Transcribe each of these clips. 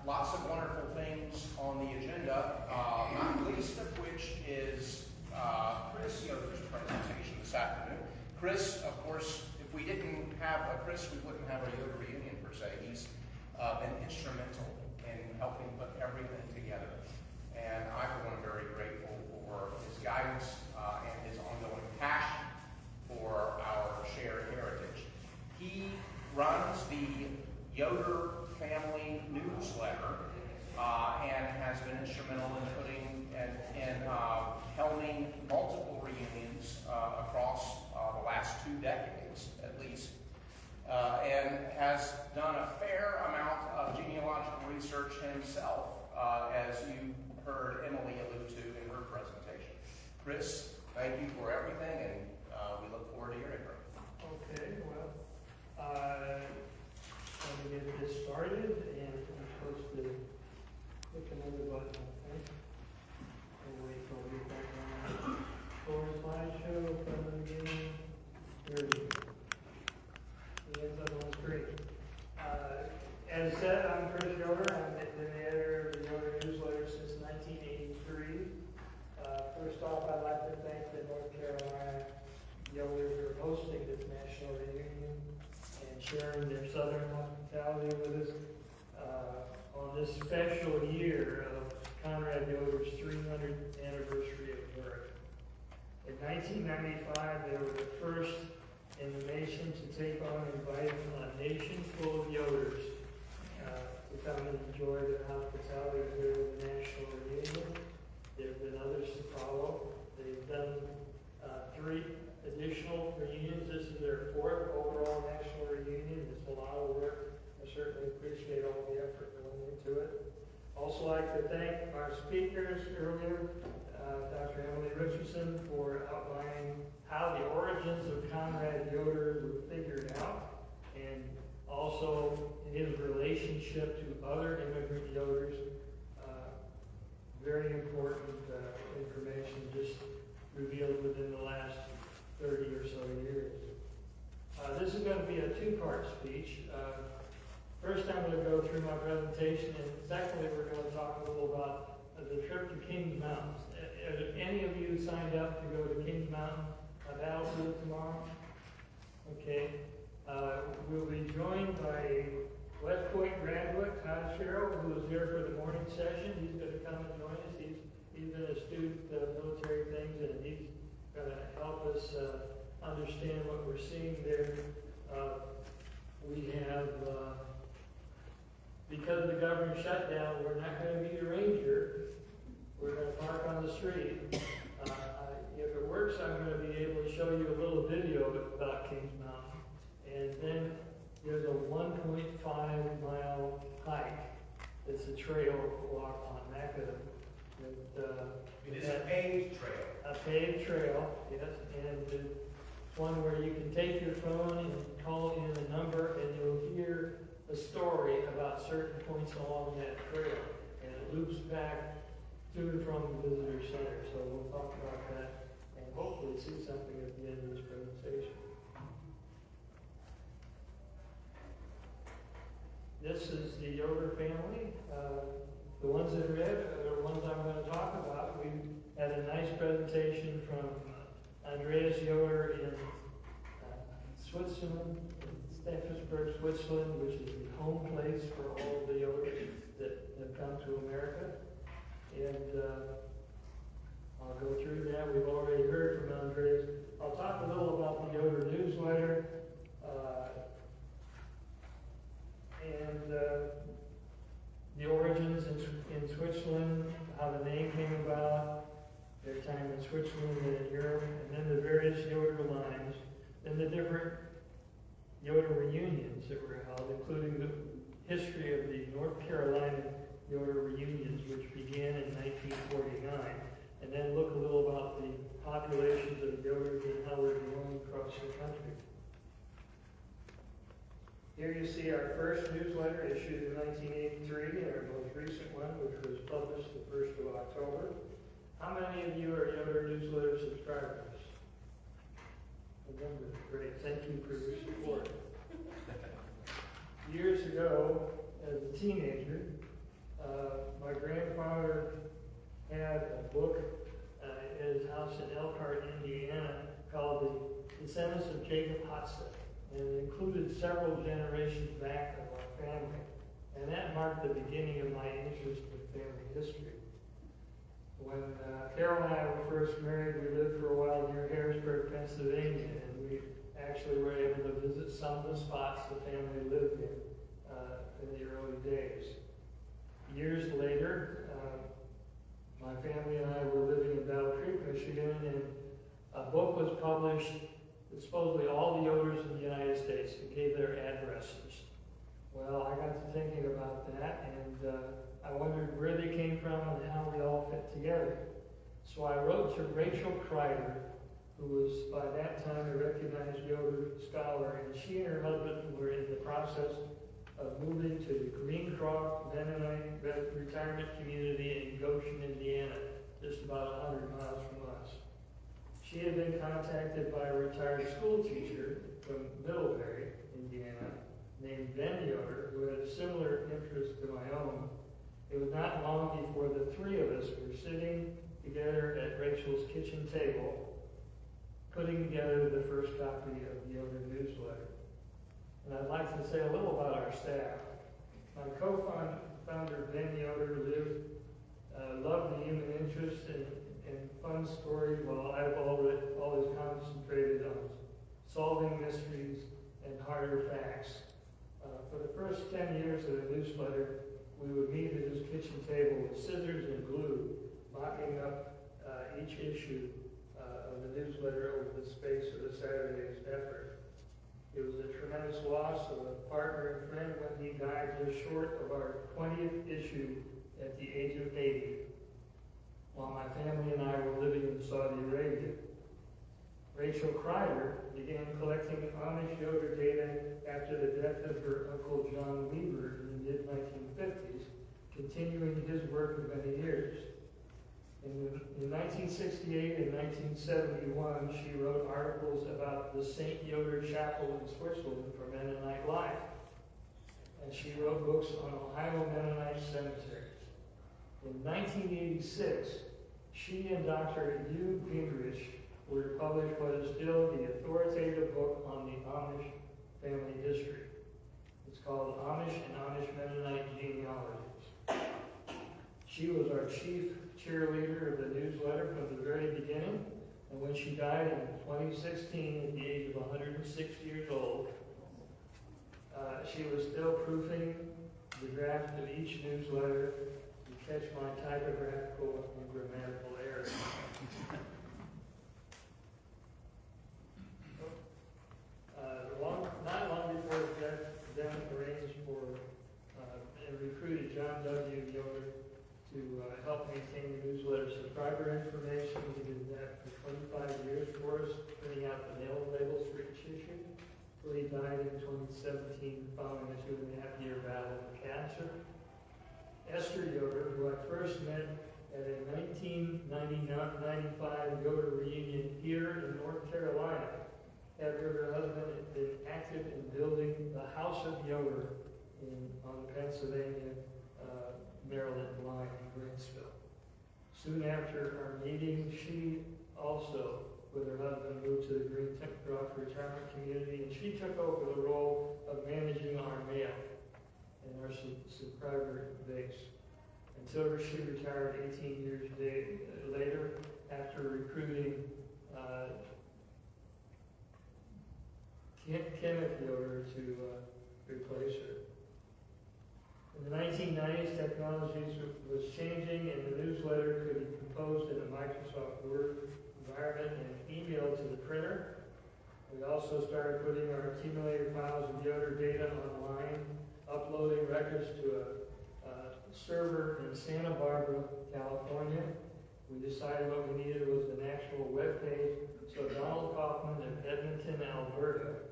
lots of wonderful things on the agenda, not least of which is Chris Yoder's presentation this afternoon. Chris, of course, if we didn't have a Chris, we wouldn't have a Yoder Reunion per se. He's been instrumental in helping put everything together. And I, for one, am very grateful for his guidance and his ongoing passion for our shared heritage. He runs the Yoder Family Newsletter and has been instrumental in putting and helming multiple reunions across the last 2 decades at least, and has done a fair amount of genealogical research himself, as you heard Emily allude to in her presentation. Chris, thank you for everything, and we look forward to hearing from you. Okay, well, let me get this started, and I'm supposed to click another button, I think. And wait till we get back on. Forward slideshow from the beginning. There we go. The ends up on the screen. As said, I'm Chris Yoder. I've been the editor of the Yoder Newsletter since 1983. First off, I'd like to thank the North Carolina Yoder for hosting this National Reunion and sharing their southern hospitality with us on this special year of Conrad Yoder's 300th anniversary of birth. In 1995, they were the first in the nation to take on inviting a nation full of Yoders to come and enjoy their hospitality here with the National Reunion. There have been others to follow. They've done 3 additional reunions. This is their 4th overall National Reunion. It's a lot of work. I certainly appreciate all the effort going into it. Also like to thank our speakers earlier, Dr. Emily Richardson, for outlining how the origins of Conrad Yoder were figured out, and also his relationship to other immigrant Yoders. Very important information just revealed within the last 30 or so years. This is going to be a 2-part speech. First, I'm going to go through my presentation, and secondly, we're going to talk a little about the trip to Kings Mountain. Any of you signed up to go to Kings Mountain battlefield tomorrow? Okay. We'll be joined by West Point graduate Todd Sherrill, who was here for the morning session. He's going to come and join us. He's been a student of military things, and he's going to help us understand what we're seeing there. We have, because of the government shutdown, we're not going to meet a ranger. We're going to park on the street. If it works, I'm going to be able to show you a little video about Kings Mountain. And then there's a 1.5-mile hike. It's a trail walk on Mecca. It is a paved trail. A paved trail, yes. And it's one where you can take your phone and call in a number, and you'll hear a story about certain points along that trail. And it loops back to and from the visitor center. So we'll talk about that and hopefully see something at the end of this presentation. This is the Yoder family. The ones in red are the ones I'm going to talk about. We had a nice presentation from Andreas Yoder in Switzerland, Steffensburg, Switzerland, which is the home place for all of the Yoders that have come to America. And I'll go through that. We've already heard from Andreas. I'll talk a little about the Yoder Newsletter. And the origins in Switzerland, how the name came about, their time in Switzerland and in Europe, and then the various Yoder lines, and the different Yoder reunions that were held, including the history of the North Carolina Yoder reunions, which began in 1949, and then look a little about the populations of Yoders and how they're growing across the country. Here you see our first newsletter issued in 1983, and our most recent one, which was published the 1st of October. How many of you are Yoder Newsletter subscribers? Remember, great. Thank you for your support. Years ago, as a teenager, My grandfather had a book at his house in Elkhart, Indiana, called The Descendants of Jacob Hudson, and it included several generations back of our family, and that marked the beginning of my interest in family history. When Carol and I were first married, we lived for a while near Harrisburg, Pennsylvania, and we actually were able to visit some of the spots the family lived in the early days. Years later, my family and I were living in Battle Creek, Michigan, and a book was published with supposedly all the Yoders in the United States and gave their addresses. Well, I got to thinking about that, and I wondered where they came from and how we all fit together. So I wrote to Rachel Kreider, who was by that time a recognized Yoder scholar, and she and her husband were in the process of moving to the Greencroft Mennonite retirement community in Goshen, Indiana, just about 100 miles from us. She had been contacted by a retired school teacher from Middlebury, Indiana, named Ben Yoder, who had a similar interest to my own. It was not long before the three of us were sitting together at Rachel's kitchen table, putting together the first copy of the Yoder Newsletter. And I'd like to say a little about our staff. My co-founder, Ben Yoder, loved the human interest and fun stories, while I've always concentrated on solving mysteries and harder facts. For the first 10 years of the newsletter, we would meet at his kitchen table with scissors and glue, mocking up each issue of the newsletter over the space of the Saturday's effort. It was a tremendous loss of a partner and friend when he died just short of our 20th issue at the age of 80, while my family and I were living in Saudi Arabia. Rachel Kreider began collecting Amish Yoder data after the death of her uncle John Weaver in the mid-1950s, continuing his work for many years. In 1968 and 1971, she wrote articles about the St. Yoder Chapel in Switzerland for Mennonite Life. And she wrote books on Ohio Mennonite cemeteries. In 1986, she and Dr. Hugh Gingrich were published what is still the authoritative book on the Amish family history. It's called Amish and Amish Mennonite Genealogies. She was our chief cheerleader of the newsletter from the very beginning, and when she died in 2016 at the age of 106 years old, she was still proofing the draft of each newsletter to catch my typographical and grammatical errors. Not long before his death, Ben arranged for and recruited John W. Yoder to help maintain the newsletter subscriber information. He did that for 25 years for us, printing out the mail labels for each issue. He died in 2017 following a 2.5-year battle with cancer. Esther Yoder, who I first met at a 1995 Yoder Reunion here in North Carolina, had her husband been active in building the House of Yoder on the Pennsylvania-Maryland line in Greensville. Soon after our meeting, she also, with her husband, moved to the Greencroft retirement community, and she took over the role of managing our mail and our subscriber base until she retired 18 years later after recruiting Kenneth Yoder to replace her. In the 1990s, technology was changing, and the newsletter could be composed in a Microsoft Word environment and emailed to the printer. We also started putting our accumulated files of Yoder data online, uploading records to a server in Santa Barbara, California. We decided what we needed was an actual web page, so Donald Kaufman of Edmonton, Alberta,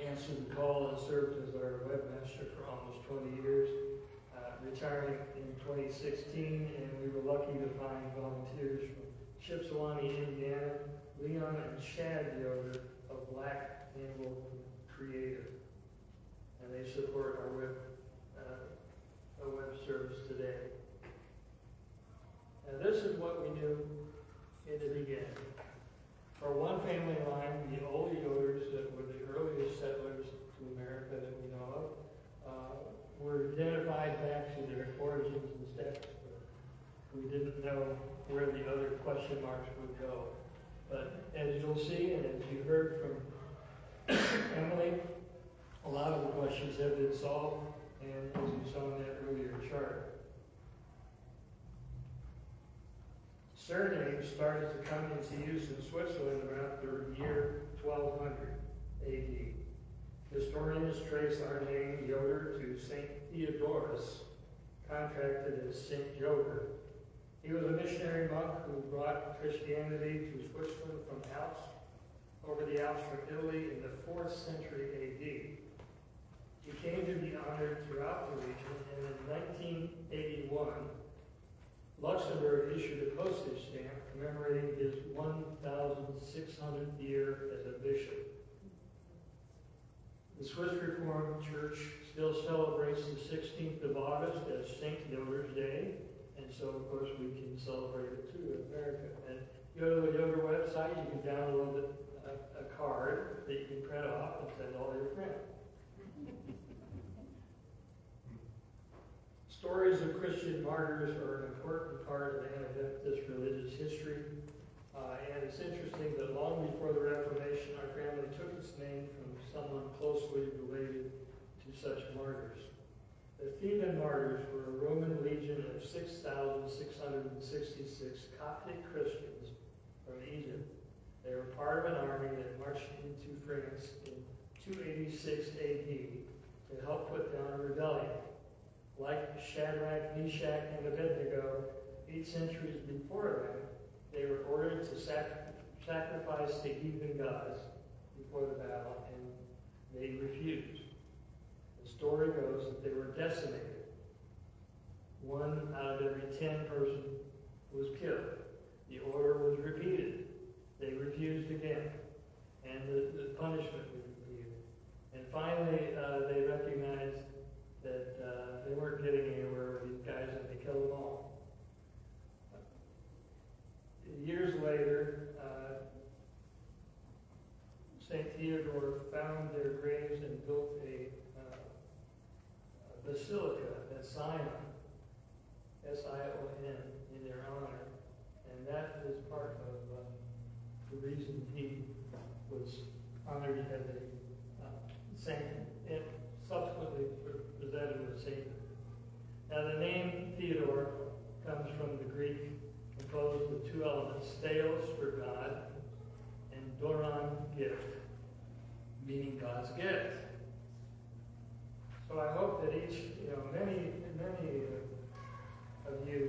answered the call and served as our webmaster for almost 20 years, retiring in 2016, and we were lucky to find volunteers from Chippewa, Indiana, Leon and Shad Yoder of Black Anvil Creative. And they support our new in the beginning. For one family line, the old Yoders that were the earliest settlers to America that we know of, were identified back to their origins in steps. We didn't know where the other question marks would go. But as you'll see, and as you heard from Emily, a lot of the questions have been solved, and as you saw in that earlier chart. Surnames started to come into use in Switzerland around the year 1200 AD. Historians trace our name Yoder to St. Theodorus, contracted as St. Yoder. He was a missionary monk who brought Christianity to Switzerland from over the Alps from Italy in the 4th century AD. He came to be honored throughout the region, and in 1981, Luxembourg issued a postage stamp commemorating his 1,600th year as a bishop. The Swiss Reformed Church still celebrates the 16th of August as St. Yoder's Day, and so of course we can celebrate it too in America. And go to the Yoder website, you can download a card that you can print off and send all your friends. Stories of Christian martyrs are an important part of Anabaptist religious history, and it's interesting that long before the Reformation, our family took its name from someone closely related to such martyrs. The Theban martyrs were a Roman legion of 6,666 Coptic Christians from Egypt. They were part of an army that marched into France in 286 AD to help put down a rebellion. Like Shadrach, Meshach, and Abednego, 8 centuries before them, they were ordered to sacrifice to heathen gods before the battle, and they refused. The story goes that they were decimated. 1 out of every 10 person was killed. The order was repeated. They refused again, and the punishment was repeated. And finally, they recognized that they weren't getting anywhere with these guys, and they killed them all. Years later, St. Theodore found their graves and built a basilica at Sion, S-I-O-N, in their honor. And that is part of the reason he was honored as a saint and subsequently presented as Savior. Now the name Theodore comes from the Greek, composed of 2 elements, theos for God, and doron, gift, meaning God's gift. So I hope that many of you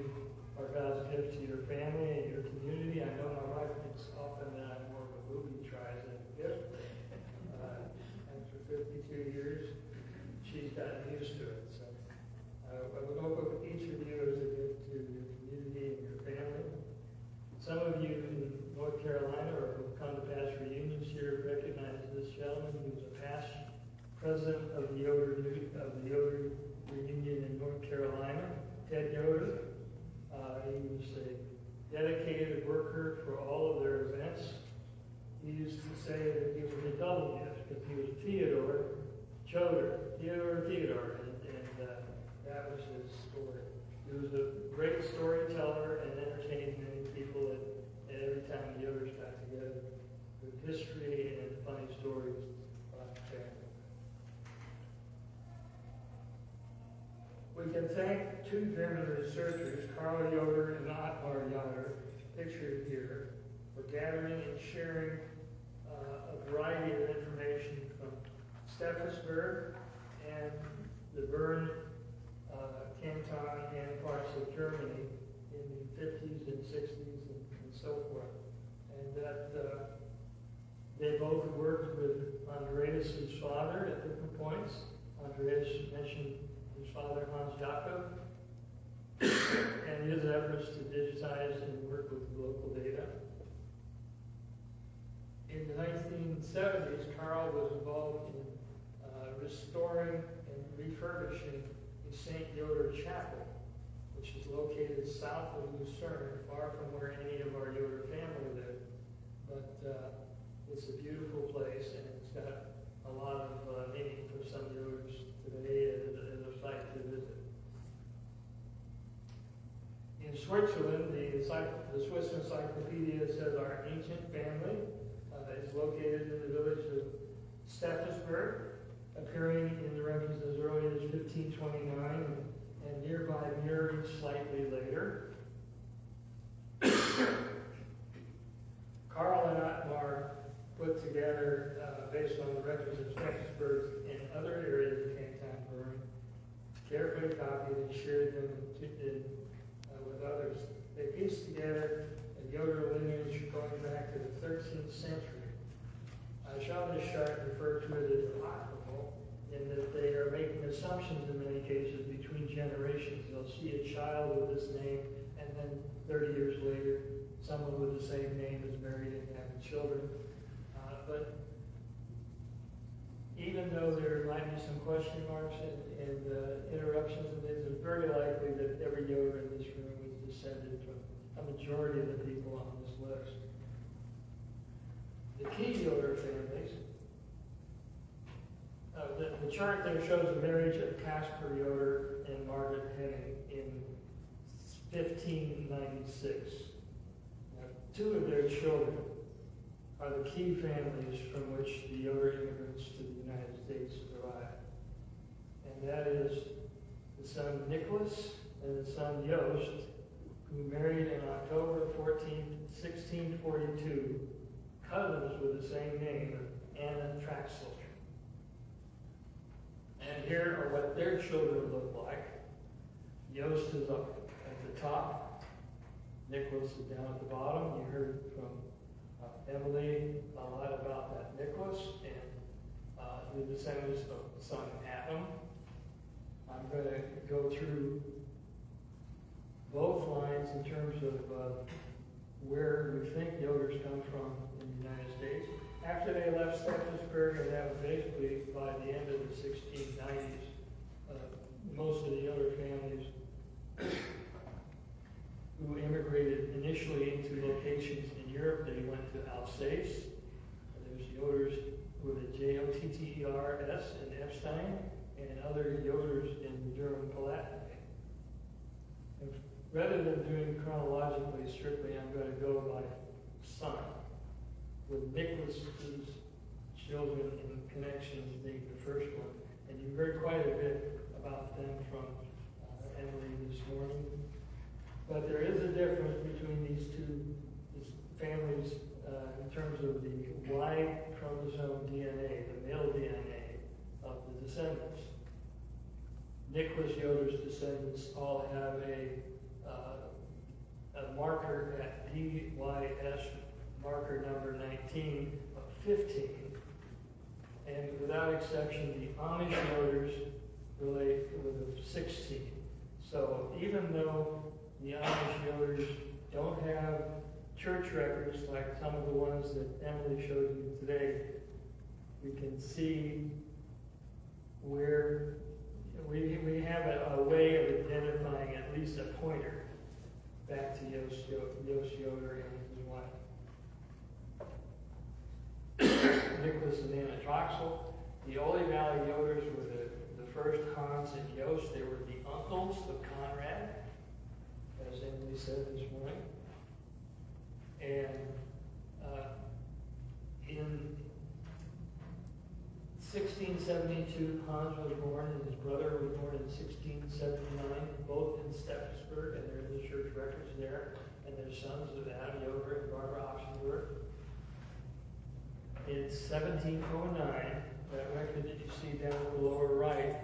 are God's gift to your family and your community. I know my wife thinks often that I'm more of a booby tries than a gift. After 52 years, she's gotten used to it. So I would hope of each of you as a gift to your community and your family. Some of you in North Carolina or who have come to past reunions here recognize this gentleman who was a past president of the Yoder Reunion in North Carolina, Ted Yoder. He was a dedicated worker for all of their events. He used to say that he was a double gift because he was Theodore, Joder, Theodore, and that was his story. He was a great storyteller and entertained many people at every time the Yoders got together with history and funny stories about the family. We can thank 2 German researchers, Carl Yoder and Otmar Yoder, pictured here, for gathering and sharing a variety of information from Steffensburg and the Bern canton and parts of Germany in the 50s and 60s and so forth. And that they both worked with Andreas' father at different points. Andreas mentioned his father, Hans Jakob, and his efforts to digitize and work with local data. In the 1970s, Carl was involved in restoring and refurbishing the St. Yoder Chapel, which is located south of Lucerne, far from where any of our Yoder family lived. But it's a beautiful place, and it's got a lot of meaning for some Yoders today as a site to visit. In Switzerland, the Swiss Encyclopedia says our ancient family is located in the village of Steffensburg, appearing in the records as early as 1529 and nearby Muri slightly later. Karl and Otmar put together, based on the records of Steffensburg and other areas of Canterbury, carefully copied and shared them with others. They pieced together a Yoder lineage going back to the 13th century. Shonda's chart referred to it as apocryphal, in that they are making assumptions in many cases between generations. They'll see a child with this name, and then 30 years later, someone with the same name is married and having children. But even though there might be some question marks and interruptions, it's very likely that every Yoder in this room is descended from a majority of the people on this list. The key Yoder families, the chart there shows the marriage of Caspar Yoder and Margaret Henning in 1596. Now, two of their children are the key families from which the Yoder immigrants to the United States arrived. And that is the son Nicholas and the son Joost, who married on October 14, 1642, cousins with the same name, Anna Traxel. And here are what their children look like. Joost is up at the top. Nicholas is down at the bottom. You heard from Emily a lot about that Nicholas and the descendants of the son Adam. I'm going to go through both lines in terms of where we think Yoders come from in the United States. After they left Steffensburg, and that was basically by the end of the 1690s, most of the Yoder families who immigrated initially into locations in Europe, they went to Alsace. There's Yoders with a Jotters in Epstein, and other Yoders in German Palatinate. Rather than doing chronologically strictly, I'm going to go by son, with Nicholas's children and connections being the first one. And you heard quite a bit about them from Emily this morning. But there is a difference between these two families in terms of the Y chromosome DNA, the male DNA of the descendants. Nicholas Yoder's descendants all have a marker at DYS marker number 19 of 15. And without exception, the Amish Yoders relate with a 16. So even though the Amish Yoders don't have church records like some of the ones that Emily showed you today, we can see where we have a way of identifying at least a pointer back to Yost Yoder and his wife. Nicholas and Anna Troxel. The Ole Valley Yoders were the first Hans and Yost. They were the uncles of Conrad, as Emily said this morning. And in 1672, Hans was born, and his brother was born in 1679, both in Steffensburg, and they're in the church records there. And they're sons of Adam Yoder and Barbara Oxenberg. In 1709, that record that you see down in the lower right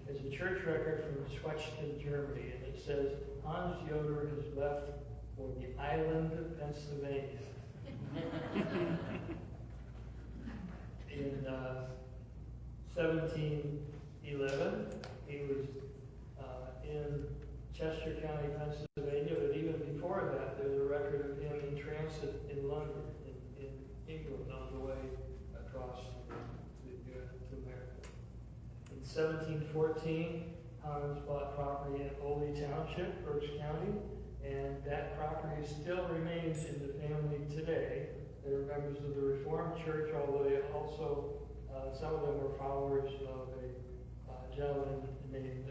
is a church record from Schwechten, Germany, and it says, Hans Yoder has left for the island of Pennsylvania. In 1711, he was in Chester County, Pennsylvania, but even before that, there's a record of him in transit in London, in England, on the way across to America. In 1714, Hans bought property in Oldie Township, Berks County, and that property still remains in the family today. They were members of the Reformed Church, although they also, some of them were followers of a gentleman named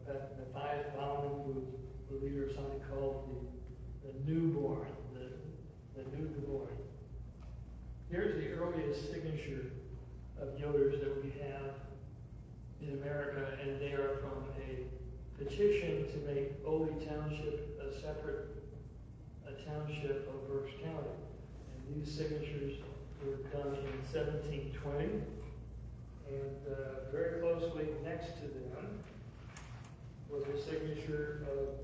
Matthias Baumann, who was the leader of something called the Newborn, the Newborn. Here's the earliest signature of Yoders that we have in America, and they are from a petition to make Oldie Township a separate township of Berks County. And these signatures were done in 1720, and very closely next to them was a signature of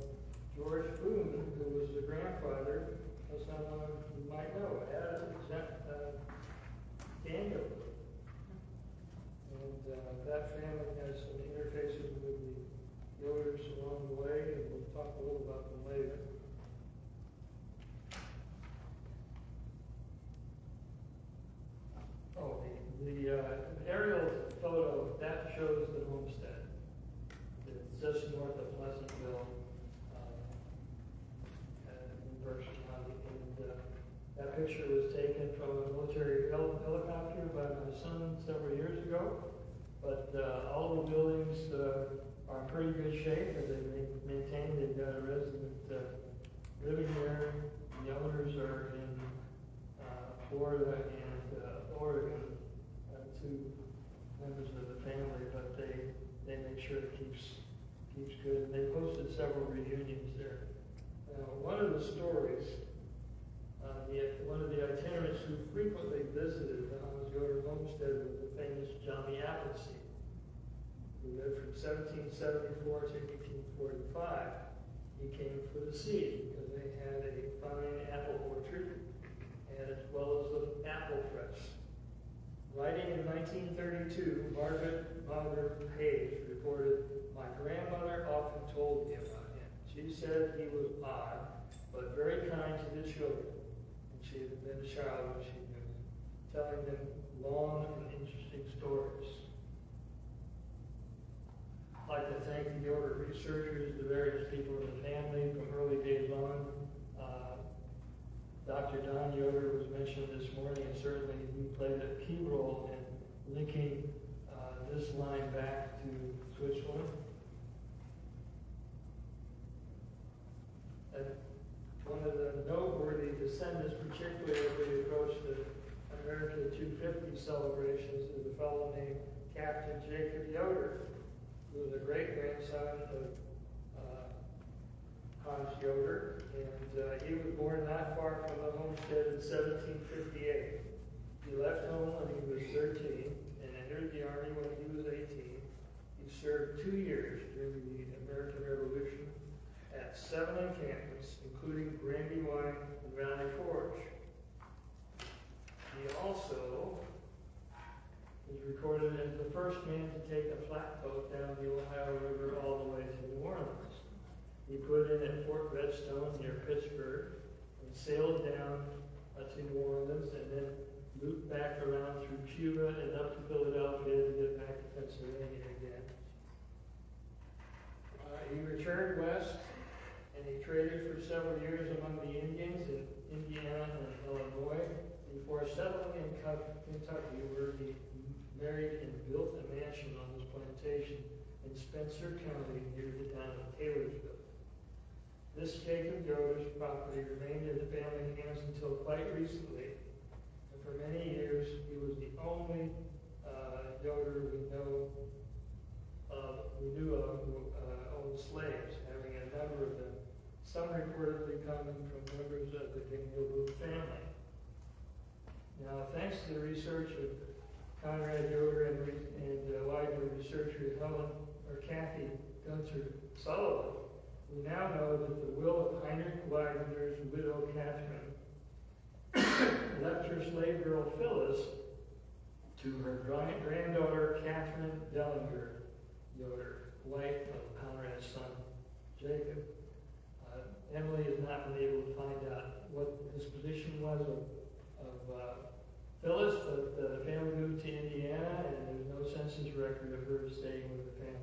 George Boone, who was the grandfather of someone you might know, Daniel. And that family has some interfaces with the Yoders along the way, and we'll talk a little about them later. Oh, the aerial photo, that shows the homestead. It's just north of Pleasantville, in Berks County. And that picture was taken from a military helicopter by my son several years ago. But all the buildings are in pretty good shape, and they maintain. They've got a resident living there. The owners are in Florida and Oregon, two members of the family, but they make sure it keeps good. And they posted several reunions there. One of the stories, one of the itinerants who frequently visited the Hans Yoder homestead was the famous Johnny Appleseed, who lived from 1774 to 1845. He came for the seed because they had a fine apple orchard, as well as the apple press. Writing in 1932, Margaret Mauger Page reported, "My grandmother often told me about him. She said he was odd, but very kind to the children. And she had been a child when she knew him, telling them long and interesting stories." I'd like to thank the Yoder researchers, the various people in the family from early days on. Dr. Don Yoder was mentioned this morning, and certainly he played a key role in linking this line back to Switzerland. And one of the noteworthy descendants, particularly as we approach the America 250 celebrations, is a fellow named Captain Jacob Yoder, who was a great-grandson of Hans Yoder, and he was born not far from the homestead in 1758. He left home when he was 13 and entered the Army when he was 18. He served 2 years during the American Revolution at 7 encampments, including Brandywine and Valley Forge. He also is recorded as the first man to take a flatboat down the Ohio River all the way to New Orleans. He put in at Fort Redstone near Pittsburgh and sailed down to New Orleans and then looped back around through Cuba and up to Philadelphia to get back to Pennsylvania again. He returned west and he traded for several years among the Indians in Indiana and Illinois before settling in Kentucky, where he married and built a mansion on his plantation in Spencer County near the town of Taylorsville. This Jacob Yoder's property remained in the family hands until quite recently, and for many years he was the only Yoder we knew of who owned slaves, having a number of them, some reportedly coming from members of the Daniel Boone family. Now, thanks to the research of Conrad Yoder and Widener researcher Kathy Gunter Sullivan, we now know that the will of Heinrich Widener's widow Catherine left her slave girl Phyllis to her granddaughter Catherine Dellinger Yoder, wife of Conrad's son Jacob. Emily has not been able to find out what the disposition was of Phyllis, but the family moved to Indiana, and there's no census record of her staying with the family.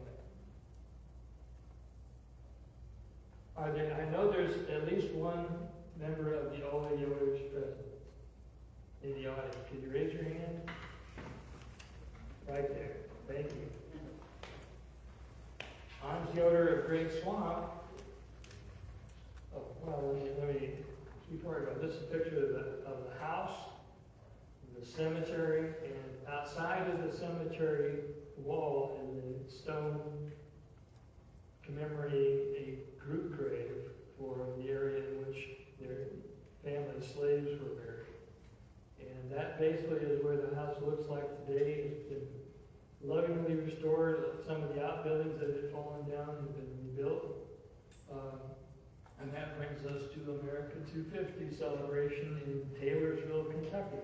I know there's at least one member of the Ola Yoders present in the audience. Could you raise your hand? Right there. Thank you. Hans Yoder of Great Swamp. Oh, well, let me before I go. This is a picture of the house, the cemetery, and outside of the cemetery wall is a stone commemorating a group grave for the area in which their family slaves were buried. And that basically is where the house looks like today. It's been lovingly restored. Some of the outbuildings that had fallen down have been rebuilt. And that brings us to America 250 celebration in Taylorsville, Kentucky.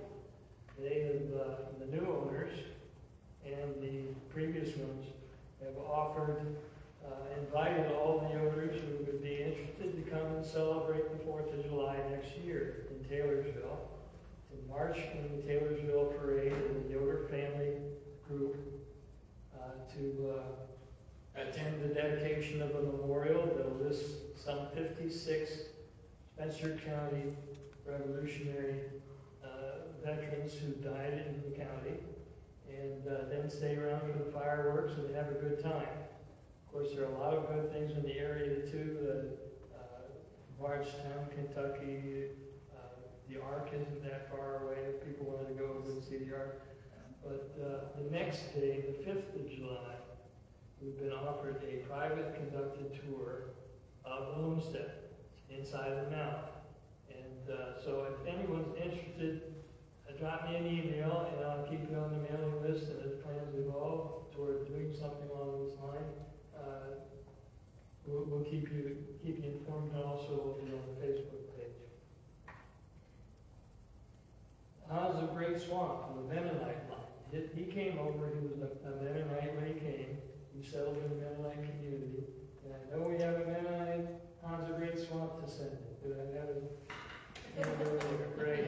They have, the new owners and the previous ones have offered, invited all the owners who would be interested to come and celebrate the 4th of July next year in Taylorsville, to march in the Taylorsville parade in the Yoder Family group, to attend the dedication of a memorial that lists some 56 Spencer County Revolutionary veterans who died in the county, and then stay around for the fireworks and have a good time. Of course, there are a lot of good things in the area too. Bardstown, Kentucky, the Ark isn't that far away if people want to go and see the Ark. But the next day, the 5th of July, we've been offered a private conducted tour of the homestead inside the mountain. And so if anyone's interested, drop me an email and I'll keep you on the mailing list, and as plans evolve toward doing something along this line, we'll keep you informed, and also we'll be on the Facebook page. Hans of Great Swamp, from the Mennonite line. He came over, he was a Mennonite when he came. He settled in the Mennonite community. And I know we have a Mennonite Hans of Great Swamp descendant. Did I have it? Great.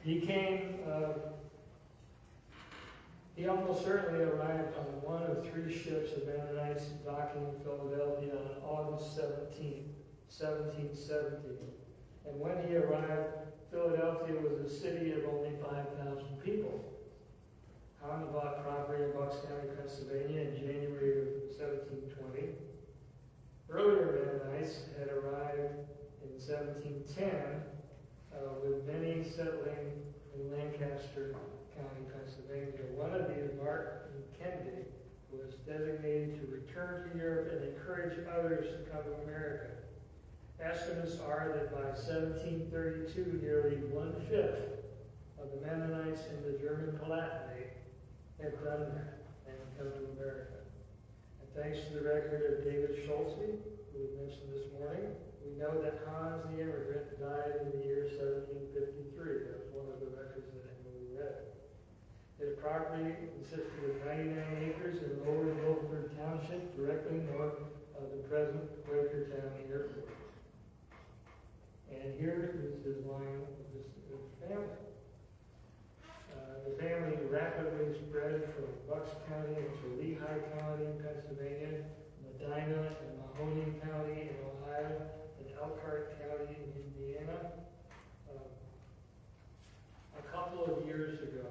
He came, he almost certainly arrived on one of 3 ships of Mennonites docking in Philadelphia on August 17th, 1770. And when he arrived, Philadelphia was a city of only 5,000 people. Hans bought property in Bucks County, Pennsylvania in January of 1720. Earlier Mennonites had arrived in 1710, with many settling in Lancaster County, Pennsylvania. One of these, Martin Kennedy, was designated to return to Europe and encourage others to come to America. Estimates are that by 1732, nearly 1/5 of the Mennonites in the German Palatinate had done that and come to America. And thanks to the record of David Schultze, who was mentioned this morning, we know that Hans the immigrant died in the year 1753. That was one of the records that we read. His property consisted of 99 acres in Lower Milford Township, directly north of the present Quakertown Airport. And here is his line of his family. The family rapidly spread from Bucks County into Lehigh County in Pennsylvania, Medina and Mahoning County in Ohio, and Elkhart County in Indiana. A couple of years ago,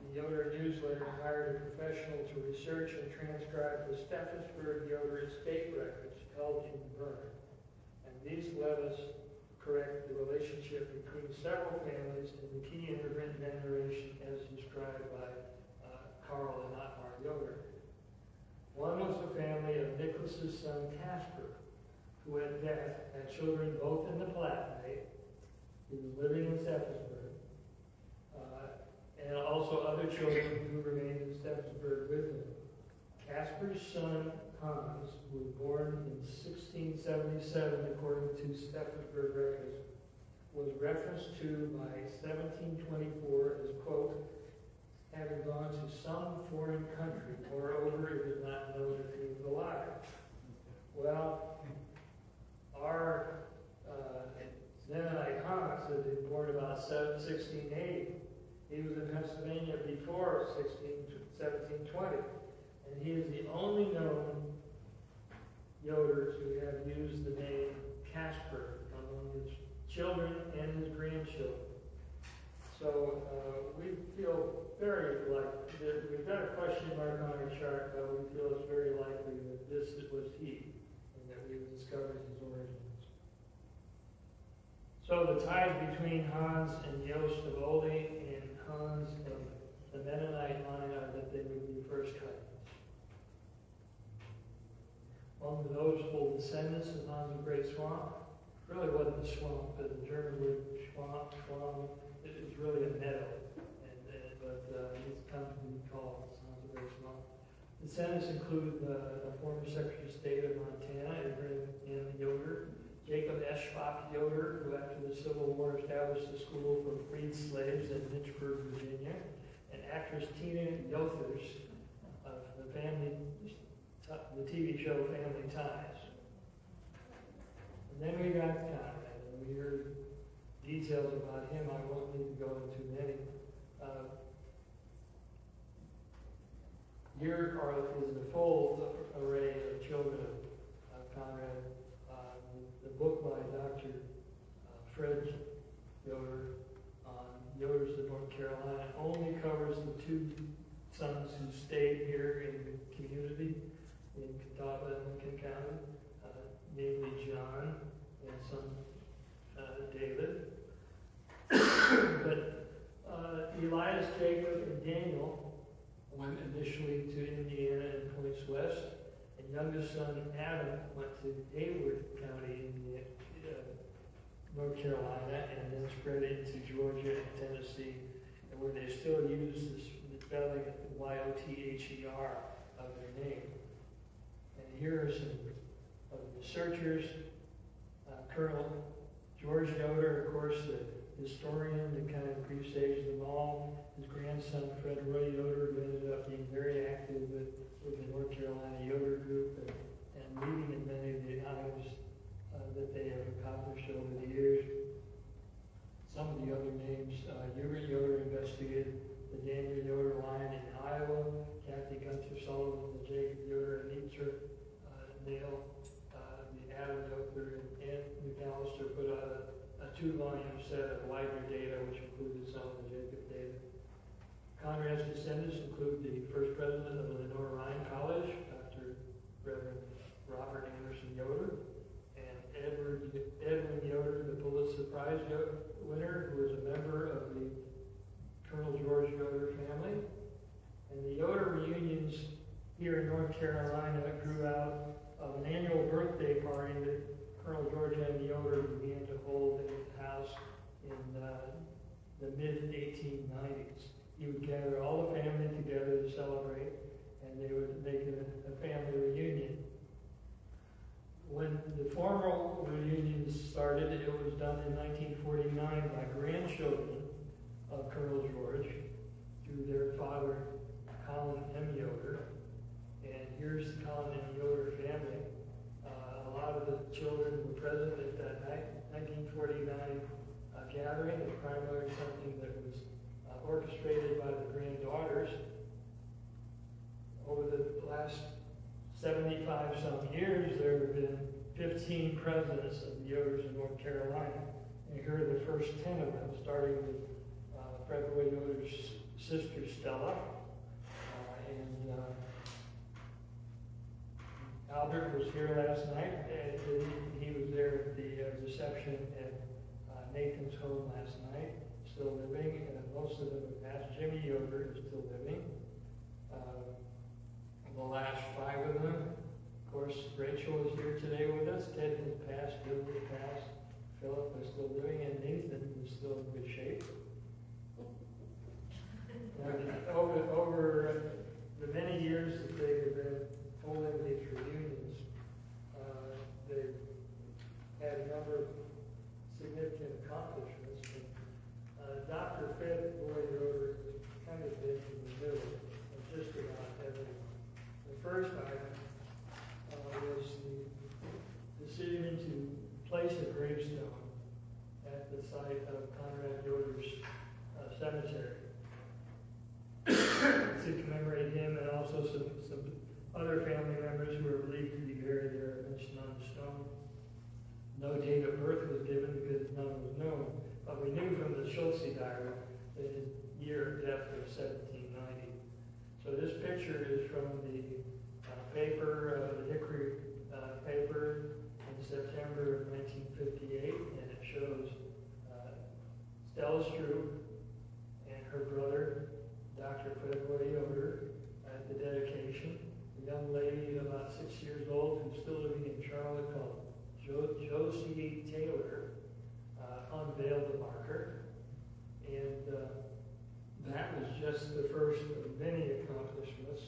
the Yoder Newsletter hired a professional to research and transcribe the Steffensburg Yoder estate records held in Bern. And these let us correct the relationship between several families in the key immigrant generation as described by Carl and Otmar Yoder. One was the family of Nicholas's son Casper, who at death had children both in the Palatinate. He was living in Steffensburg, and also other children who remained in Steffensburg with him. Casper's son Hans was born in 1677, according to Steffensburg records, was referenced to by 1724 as, quote, having gone to some foreign country. Moreover, it did not know if he was alive. Well, our Mennonite Hans had been born about 1680. He was in Pennsylvania before 1720. And he is the only known Yoder to have used the name Casper among his children and his grandchildren. So we feel very like, we've got a question mark on our chart, but we feel it's very likely that this was he, and that we've discovered his origins. So the ties between Hans and Jost of Olde and Hans of the Mennonite line are that they would be first cousins. One of the notable descendants of Hans of Great Swamp really wasn't a swamp, but the German word swamp, it was really a meadow, but he's come to be called Hans of Great Swamp. Descendants include the former Secretary of State of Montana, Abraham Yoder, Jacob Eschbach Yoder, who after the Civil War established a school for freed slaves in Lynchburg, Virginia, and actress Tina Yothers of the TV show Family Ties. And then we got Conrad, and we heard details about him. I won't need to go into many. Here is the full array of children of Conrad. The book by Dr. Fred Yoder on Yoders of North Carolina only covers the two sons who stayed here in the community in Catawba and Lincoln County, namely John and son David. But Elias, Jacob, and Daniel went initially to Indiana and Points West, and youngest son Adam went to Hayward County, North Carolina, and then spread into Georgia and Tennessee, and where they still use the spelling Y-O-T-H-E-R of their name. And here are some of the researchers. Colonel George Yoder, of course, the historian that kind of presaged them all. His grandson, Fred Roy Yoder, who ended up being very active with the North Carolina Yoder group and leading in many of the items that they have accomplished over the years. Some of the other names, Hubert Yoder investigated the Daniel Yoder line in Iowa, Kathy Gunther Sullivan, the Jacob Yoder and Easter Nail, the Adam Yoder and McAllister put out a two-volume set of wider data, which included some of the Jacob data. Conrad's descendants include the first president of Lenore Ryan College, Dr. Reverend Robert Anderson Yoder, and Edwin Yoder, the Pulitzer Prize winner, who was a member of the Colonel George Yoder family. And the Yoder reunions here in North Carolina grew out of an annual birthday party that Colonel George M. Yoder began to hold in his house in the mid-1890s. He would gather all the family together to celebrate, and they would make a family reunion. When the formal reunions started, it was done in 1949 by grandchildren of Colonel George through their father, Colin M. Yoder. And here's the Colin M. Yoder family. A lot of the children were present at that 1949 gathering. It's primarily something that was orchestrated by the granddaughters. Over the last 75 some years, there have been 15 presidents of the Yoders in North Carolina. And here are the first 10 of them, starting with Fred Roy Yoder's sister Stella. Albert was here last night, and he was there at the reception at Nathan's home last night, still living, and most of them have passed. Jimmy Yoder is still living. The last 5 of them, of course, Rachel is here today with us. Ted has passed, Bill has passed, Philip is still living, and Nathan is still in good shape. Over the many years that they have been holding these reunions, they've had a number of significant accomplishments. Dr. Fred Roy Yoder kind of been in the middle of just about everything. The first item was the decision to place a gravestone at the site of Conrad Yoder's cemetery to commemorate him, and also some Other family members who are believed to be buried there are mentioned on the stone. No date of birth was given because none was known, but we knew from the Schultze diary that his year of death was 1790. So this picture is from the paper, the Hickory paper in September of 1958, and it shows Stella Stroop and her brother, Dr. Frederick Yoder, at the dedication. A young lady about 6 years old who's still living in Charlotte called Josie Taylor unveiled the marker. And that was just the first of many accomplishments.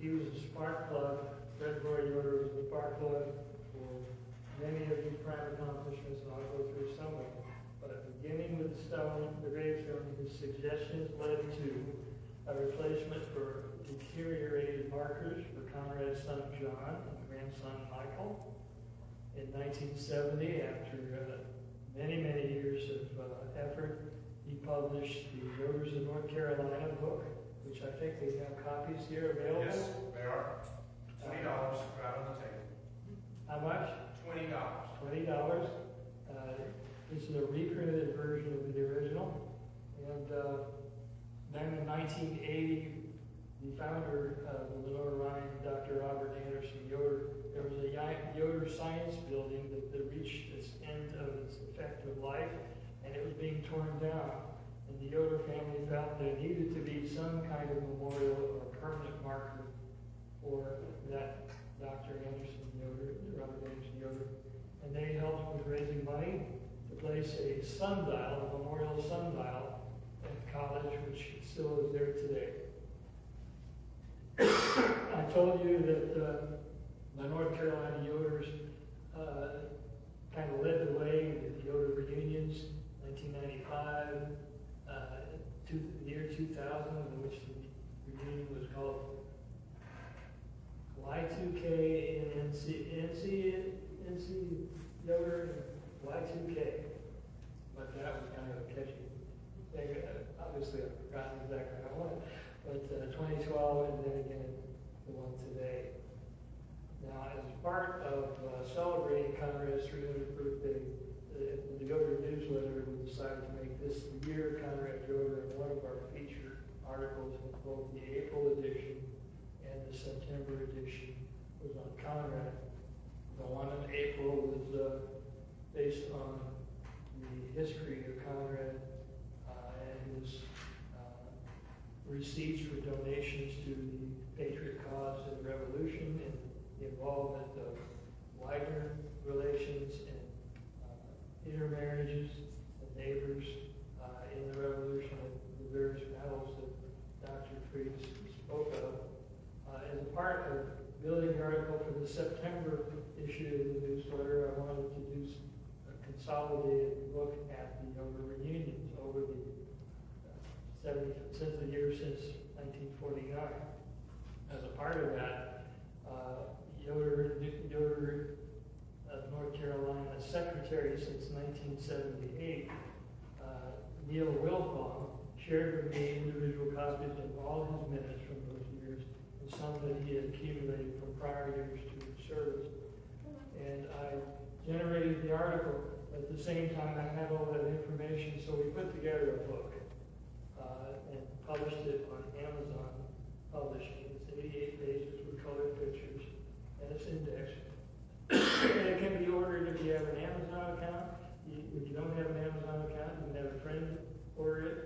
He was a spark plug. Fred Roy Yoder was the spark plug for many of these prime accomplishments, and I'll go through some of them. But beginning with the stone, the gravestone, his suggestions led to a replacement for deteriorated markers for Conrad's son John and grandson Michael. In 1970, after many years of effort, he published the Yoders of North Carolina book, which I think we have copies here available. Yes, they are. $20 right on the table. How much? $20. $20. This is a reprinted version of the original. And then in 1980, the founder of the Lenore Rhine, Dr. Robert Anderson Yoder, there was a Yoder Science Building that reached its end of its effective life, and it was being torn down. And the Yoder family felt there needed to be some kind of memorial or permanent marker for that Dr. Anderson Yoder, Robert Anderson Yoder. And they helped with raising money to place a sundial, a memorial sundial, at the college, which still is there today. I told you that the North Carolina Yoders kind of led the way with the Yoder Reunions, 1995, the year 2000, in which the reunion was called Y2K and NC Yoder Y2K. But that was kind of a catchy thing. Obviously, I've forgotten exactly how it went. But 2012, and then again, the one today. Now, as part of celebrating Conrad's 300th birthday, the Yoder Newsletter, we decided to make this the year of Conrad Yoder, and one of our featured articles in both the April edition and the September edition was on Conrad. The one in April was based on the history of Conrad and his receipts for donations to the Patriot cause and revolution, and the involvement of Widener relations and intermarriages and neighbors in the revolution, and the various battles that Dr. Fries spoke of. As a part of building the article for the September issue of the newsletter, I wanted to do a consolidated look at the Yoder reunions over the since 1949. As a part of that, Yoder North Carolina Secretary since 1978, Neil Wilbaum, shared with me individual copies of all his minutes from those years and some that he had accumulated from prior years to his service. And I generated the article. At the same time, I had all that information, so we put together a book and published it on Amazon Publishing. It's 88 pages with colored pictures, and it's indexed. And it can be ordered if you have an Amazon account. If you don't have an Amazon account, you can have a friend order it,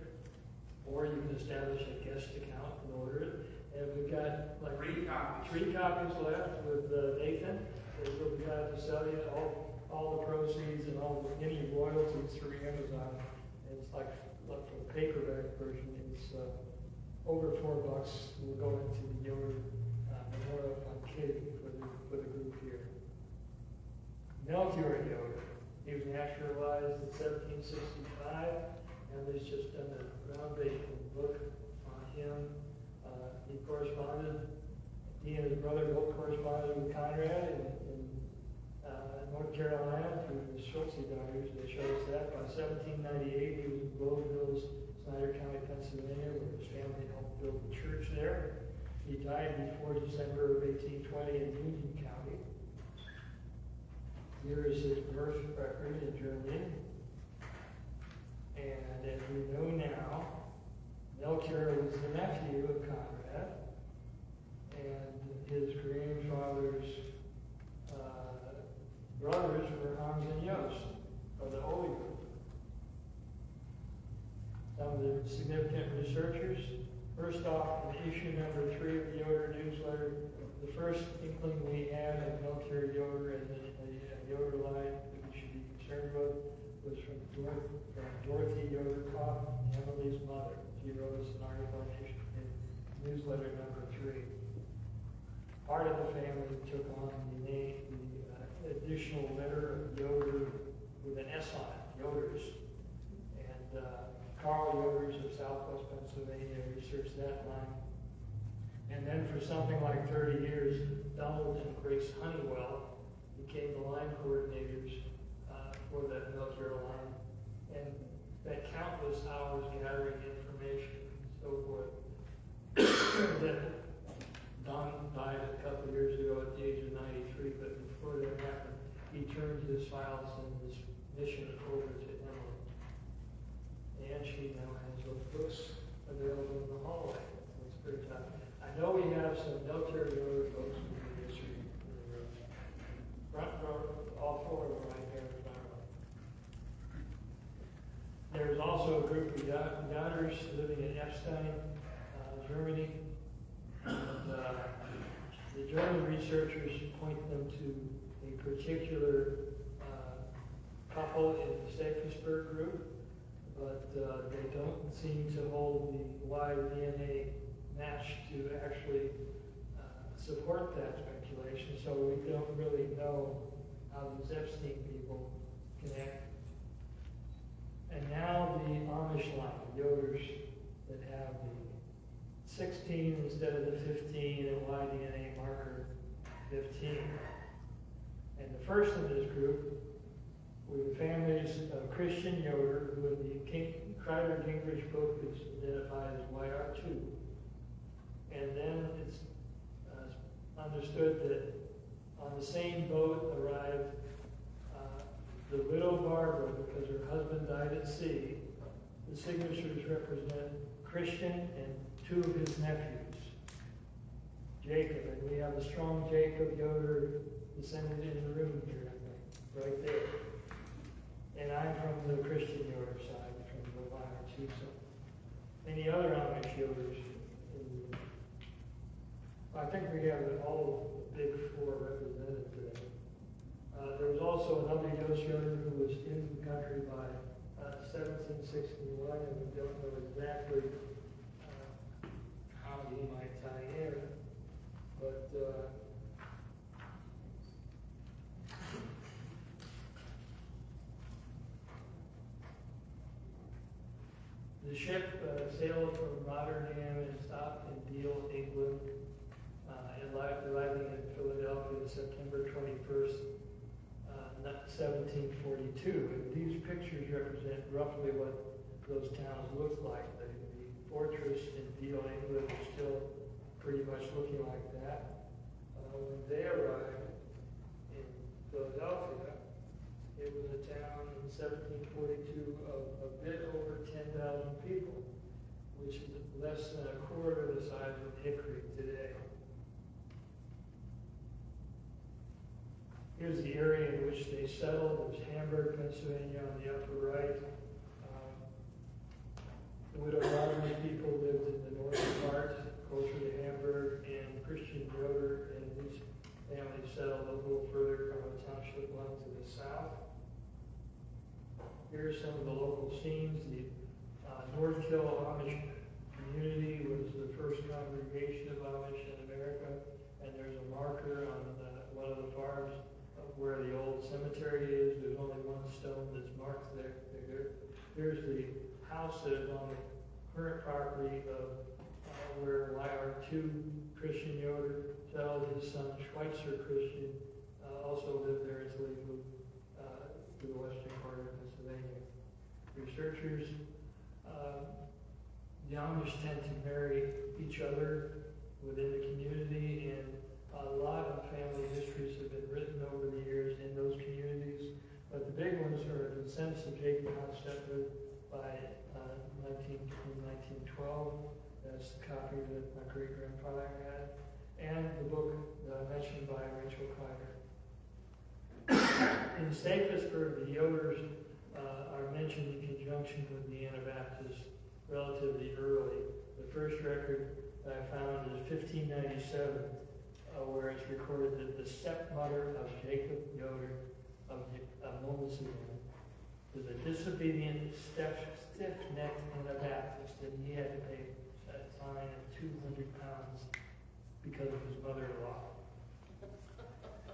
or you can establish a guest account and order it. And we've got like three copies left with Nathan. We'll be glad to sell you all the proceeds and all any royalties through Amazon. And it's like for the paperback version, it's over $4. We'll go into the Yoder Memorial Fund Kitty for the group here. Melchior Yoder, he was naturalized in 1765, and there's just done a groundbreaking book on him. He corresponded, he and his brother both corresponded with Conrad in North Carolina through the Schultze diaries. They show us that by 1798 he was in Gold Hills, Snyder County, Pennsylvania, where his family helped built a church there. He died before December of 1820 in Newton County. Here is his birth record in Germany. And as we know now, Melchior was the nephew of Conrad, and his grandfather's brothers were Hans and Jost of the Holy Group. Some of the significant researchers. First off, in issue number 3 of the Yoder Newsletter, the first inkling we had of Melchior Yoder and the Yoder line that we should be concerned with was from Dorothy Yoder, Emily's mother. She wrote us an article in newsletter number 3. Part of the family took on the name, the additional letter of Yoder with an S on it, Yoders. And Carl Yoders of Southwest Pennsylvania researched that line. And then for something like 30 years, Donald and Grace Honeywell became the line coordinators for that Melchior line, and spent countless hours gathering information and so forth. Then Don died a couple of years ago at the age of 93, but before that happened, he turned his files and his mission over to Emily. And she now has those books available in the hallway. It's very tough. I know we have some Melchior Yoder books in the history. Front row, all 4 of them right there in front of them. There's also a group of Yoders living in Epstein, Germany. And the German researchers point them to a particular couple in the Steffensburg group, but they don't seem to hold the Y DNA match to actually support that speculation, so we don't really know how these Epstein people connect. And now the Amish line, the Yoders that have the 16 instead of the 15 and Y-DNA marker 15. And the first in this group were the families of Christian Yoder, who in the Kreider Gingrich book is identified as YR2. And then it's understood that on the same boat arrived the widow Barbara, because her husband died at sea. The signatures represent Christian and 2 of his nephews, Jacob, and we have a strong Jacob Yoder descendant in the room here, I think, right there. And I'm from the Christian Yoder side, from the YR2. So any other Amish Yoders? I think we have all of the big 4 represented today. There was also another Yoder who was in the country by 1761, and we don't know exactly how he might tie in, but the ship sailed from Rotterdam and stopped in Deal, England, arriving in Philadelphia September 21st, 1742. And these pictures represent roughly what those towns looked like. The fortress in Deal, England is still pretty much looking like that. When they arrived in Philadelphia, it was a town in 1742 of a bit over 10,000 people, which is less than a quarter the size of Hickory today. Here's the area in which they settled. There's Hamburg, Pennsylvania on the upper right. The widow Rodney people lived in the northern part, closer to Hamburg, and Christian Yoder and his family settled a little further from a township line to the south. Here's some of the local scenes. The North Hill Amish community was the first congregation of Amish in America, and there's a marker on one of the farms where the old cemetery is. There's only one stone that's marked there. Here's the house that is on the current property of where YR2 Christian Yoder settled. His son Schweitzer Christian also lived there until he moved to the western part of Pennsylvania. Researchers, the Amish tend to marry within the community, and a lot of family histories have been written over the years in those communities. But the big ones are The Descendants of Jacob Hostetler by 1912. That's the copy that my great-grandfather had. And the book mentioned by Rachel Kleider. In Stapleton, the Yoders are mentioned in conjunction with the Anabaptists relatively early. The first record that I found is 1597, where it's recorded that the stepmother of Jacob Yoder of Montesquieu was a disobedient, stiff-necked Anabaptist, and he had to pay a fine of 200 pounds because of his mother-in-law.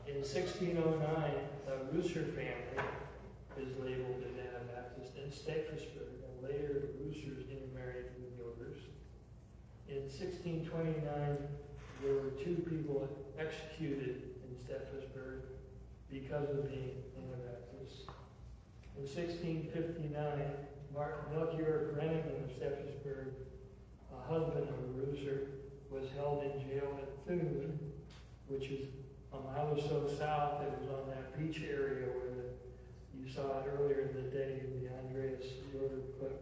In 1609, the Rooser family is labeled as Anabaptist in Stapleton, and later the Roosers intermarried with Yoders. In 1629, there were 2 people executed in Stephenburg because of being Anabaptists. In 1659, Melchior Brenniman of Stephenburg, a husband of a Rooser, was held in jail at Thun, which is a mile or so south. It was on that beach area where you saw it earlier in the day in the Andreas Yoder clip.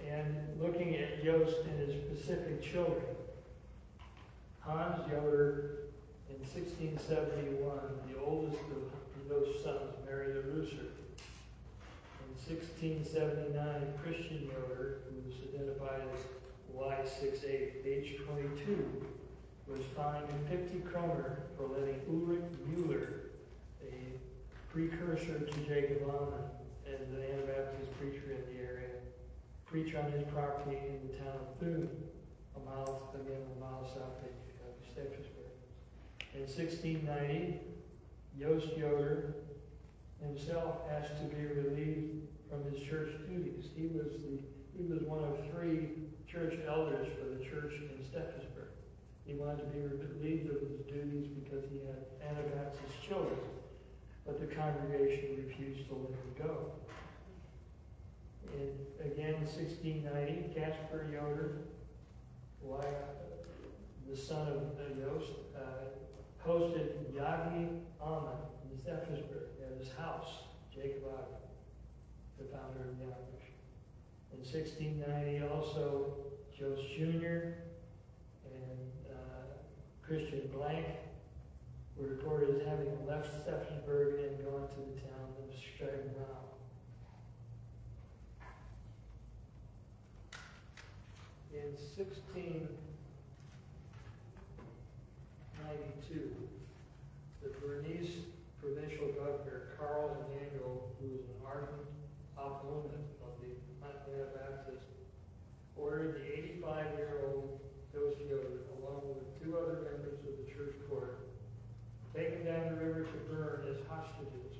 And looking at Yost and his specific children, Hans Yoder, in 1671, the oldest of those sons, married a Rooser. In 1679, Christian Yoder, who was identified as Y68, age 22, was fined 50 kroner for letting Ulrich Müller, a precursor to Jacob Ammann and the Anabaptist preacher in the area, preach on his property in the town of Thun, a mile south of Stephenburg. In 1690, Jost Yoder himself asked to be relieved from his church duties. He was one of 3 church elders for the church in Stephenburg. He wanted to be relieved of his duties because he had Anabaptist children, but the congregation refused to let him go. And again, in 1690, Caspar Yoder, the son of Jost, hosted Yagi Ammann in Stephenburg at his house, Jacob Ammann, the founder of the Irish. In 1690, also, Jost Jr. and Christian Blank were recorded as having left Stephenburg and gone to the town of Stragnau. In 1692, the Bernese provincial governor, Karl Emanuel, who was an ardent opponent of the Anabaptists, ordered the 85-year-old Jost Yoder, along with 2 other members of the church court, taken down the river to burn as hostages.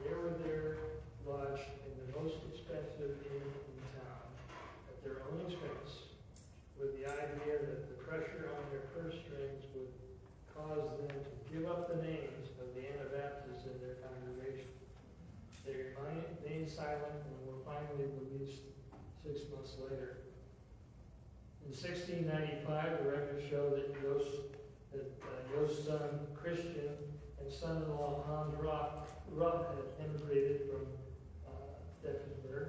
They were there lodged in the most expensive inn in town at their own expense, with the idea that the pressure on their purse strings would cause them to give up the names of the Anabaptists in their congregation. They remained silent and were finally released 6 months later. In 1695, the records show that Jost's son Christian and son-in-law Hans Rupp had immigrated from Stephenburg.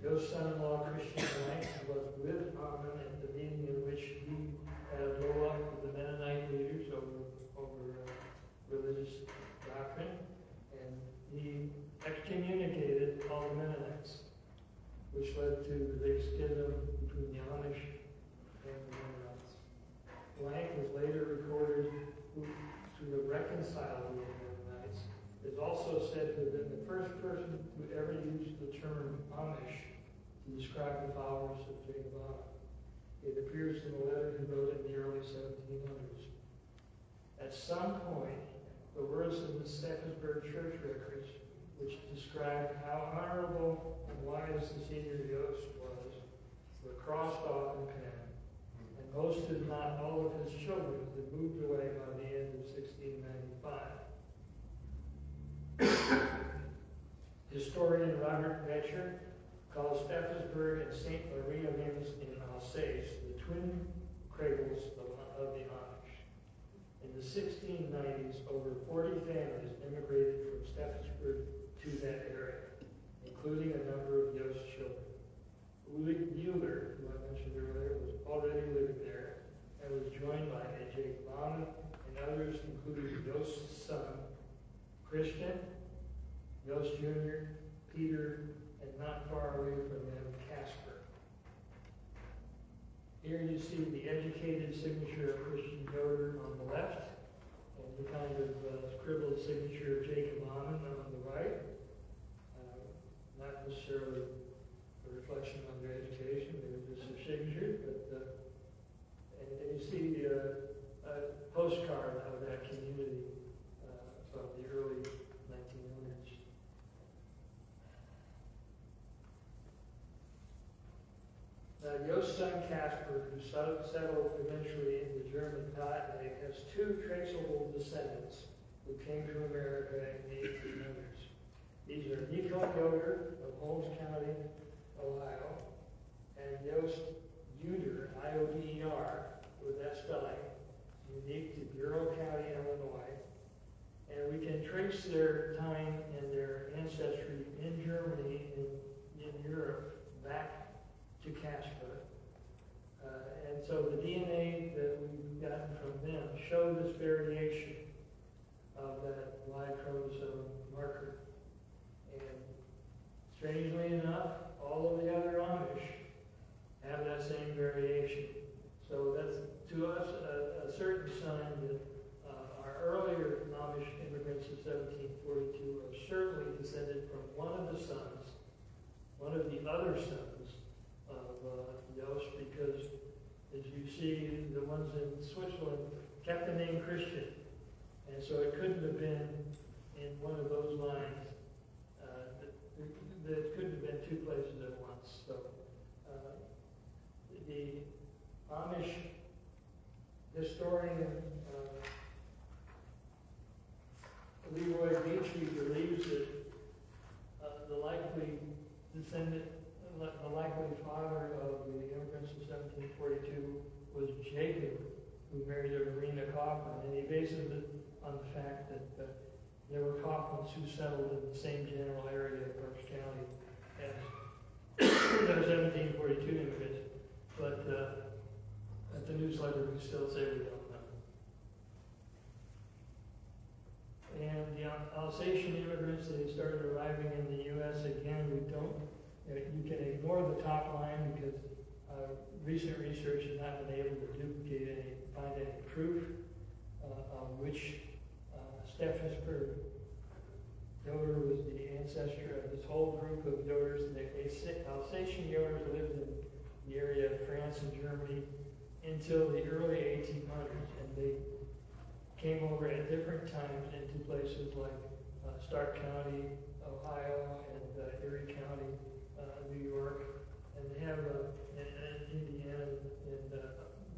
Jost's son-in-law Christian Blank was with Ammann at the meeting in which he had a blow up with the Mennonite leaders over religious doctrine, and he excommunicated all the Mennonites, which led to the big schism between the Amish and the Mennonites. Blank was later recorded to have reconciled with the Mennonites. Is also said to have been the first person who ever used the term Amish to describe the followers of Jacob Ammann. It appears in a letter he wrote in the early 1700s. At some point, the words in the Stephenburg church records, which described how honorable and wise the senior Jost was, were crossed off in pen, and most, if not all, of his children had moved away by the end of 1695. Historian Robert Becher calls Stephenburg and St. Maria in Alsace Alsace, the twin cradles of the Amish. In the 1690s, over 40 families immigrated from Steffensburg to that area, including a number of Yost children. Yoder, who I mentioned earlier, was already living there and was joined by A.J. Bauman and others, including Yost's son, Christian, Yost Jr., Peter, and not far away from them, Casper. Here you see the educated signature of Christian Yoder on the left, and the kind of scribbled signature of Jacob Bauman on the right. Not necessarily a reflection on their education, they were just their signatures, but and you see a postcard of that community from the early 1900s. Now, Yost's son Casper, who settled eventually in the German Palatinate, has two traceable descendants who came to America in the 1800s. These are Newton Yoder of Holmes County, Ohio, and Yost Yoder, I-O-D-E-R, with that spelling, unique to Bureau County, Illinois. And we can trace their time and their ancestry in Germany, in Europe, back to Casper. And so the DNA that we've gotten from them show this variation of that Y chromosome marker. And strangely enough, all of the other Amish have that same variation. So that's, to us, a certain sign that our earlier Amish immigrants of 1742 are certainly descended from one of the sons, one of the other sons of Yost, because as you see, the ones in Switzerland kept the name Christian. And so it couldn't have been in one of those lines. That couldn't have been two places at once. So the Amish historian Leroy Beachy believes that the likely descendant, the likely father of the immigrants of 1742 was Jacob, who married a Marina Kaufman, and he bases it on the fact that there were Kaufmans who settled in the same general area of Berks County as the 1742 immigrants. But at the newsletter, we still say we don't know. And the Alsatian immigrants that started arriving in the U.S., again, we don't, you can ignore the top line because recent research has not been able to find any proof of which Steffensburg Yoder was the ancestor of this whole group of Yoders. The Alsatian Yoders lived in the area of France and Germany until the early 1800s, and they came over at different times into places like Stark County, Ohio, and Erie County, New York, and they have in Indiana and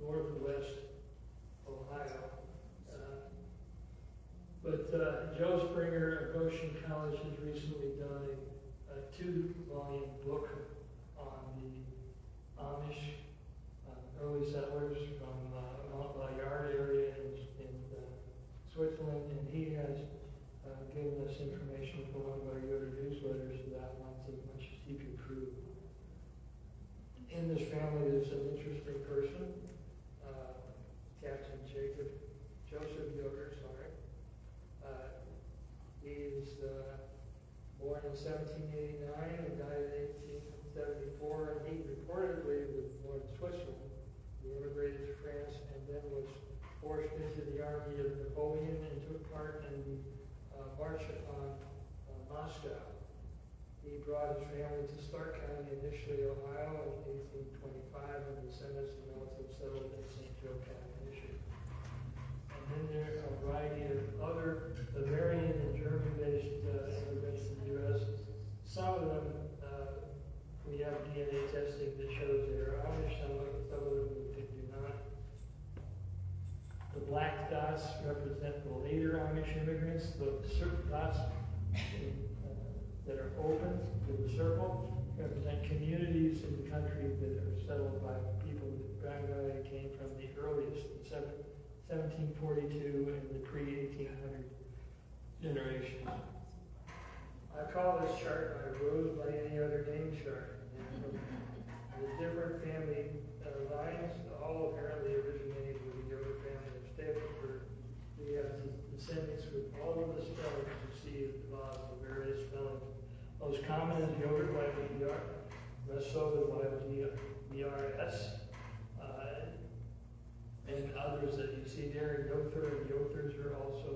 northwest Ohio. But Joe Springer of Goshen College has recently done a 2-volume book on the Amish early settlers from Mont Bayard area in Switzerland, and he has given us information for one of our Yoder newsletters that outlines as much as he could prove. In this family, there's an interesting person, Captain Joseph Yoder, he was born in 1789 and died in 1874, and he reportedly was born in Switzerland. He immigrated to France and then was forced into the army of Napoleon and took part in the march upon Moscow. He brought his family to Stark County, initially Ohio, in 1825, and the descendants and relatives settled in St. Joe County, Michigan. And then there are a variety of other Bavarian and German-based immigrants to the U.S. Some of them, we have DNA testing that shows they are Amish, some of them we do not. The black dots represent the later Amish immigrants. The certain dots that are open to the circle represent communities in the country that are settled by people who family came from the earliest, 1742 and the pre-1800 generations. I call this chart my rose by any other name chart. The different family lines all apparently originated with the Yoder family of Stafford. We have descendants with all of the spellings you see at the bottom, the various spellings. Most common is Yoder by ER, less so by ERS, and others that you see there. Yoder and Yothers are also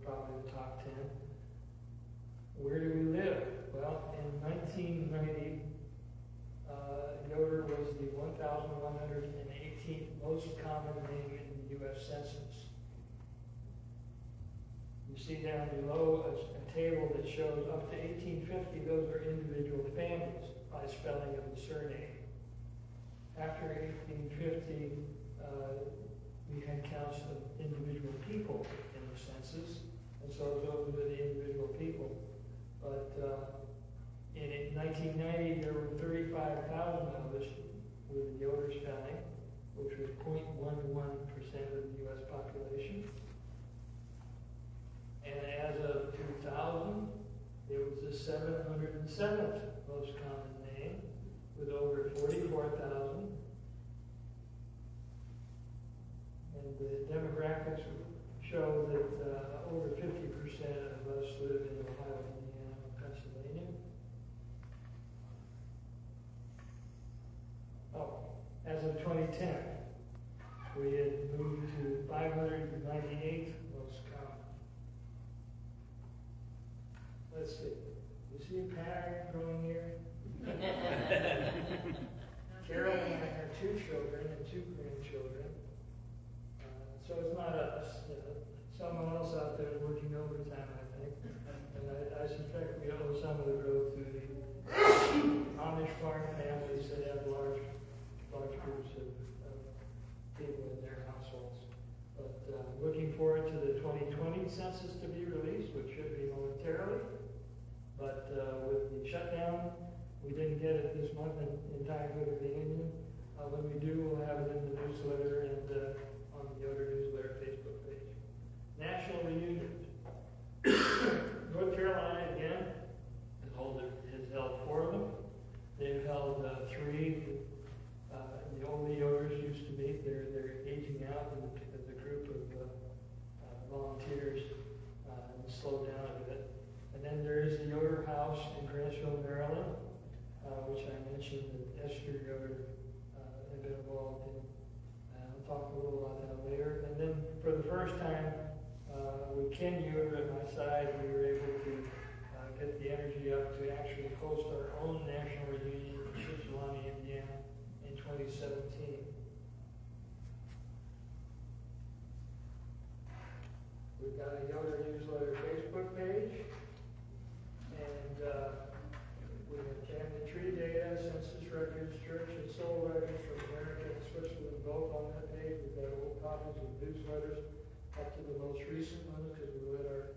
probably the top 10. Where do we live? Well, in 1990, Yoder was the 1,118th most common name in the U.S. Census. You see down below a table that shows up to 1850, those are individual families by spelling of the surname. After 1850, we had counts of individual people in the census, and so those were the individual people. But in 1990, there were 35,000 of us with the Yoder spelling, which was 0.11% of the U.S. population. And as of 2000, it was the 707th most common name, with over 44,000. And the demographics show that over 50% of us live in Ohio, Indiana, and Pennsylvania. As of 2010, we had moved to 598th most common. Let's see. You see a pattern growing here? Carol and I have 2 children and 2 grandchildren. So it's not us. Someone else out there working overtime, I think. And I suspect we owe some of the growth to the Amish farm families that have large groups of people in their households. But looking forward to the 2020 census to be released, which should be momentarily. But with the shutdown, we didn't get it this month in time for the reunion. When we do, we'll have it in the newsletter and on the Yoder Newsletter Facebook page. National Reunion. North Carolina, again, has held 4 of them. They've held 3. The only Yoders used to meet. They're aging out as a group of volunteers and slowed down a bit. And then there is the Yoder House in Grantsville, Maryland, which I mentioned that Esther Yoder had been involved in. I'll talk a little about that later. And then for the first time, with Ken Yoder at my side, we were able to get the energy up to actually host our own national reunion in Shipshewana, Indiana in 2017. We've got a Yoder Newsletter Facebook page, and we have family tree data, census records, church and soul records from America and Switzerland, both on that page. We've got old copies of newsletters up to the most recent ones, because we let our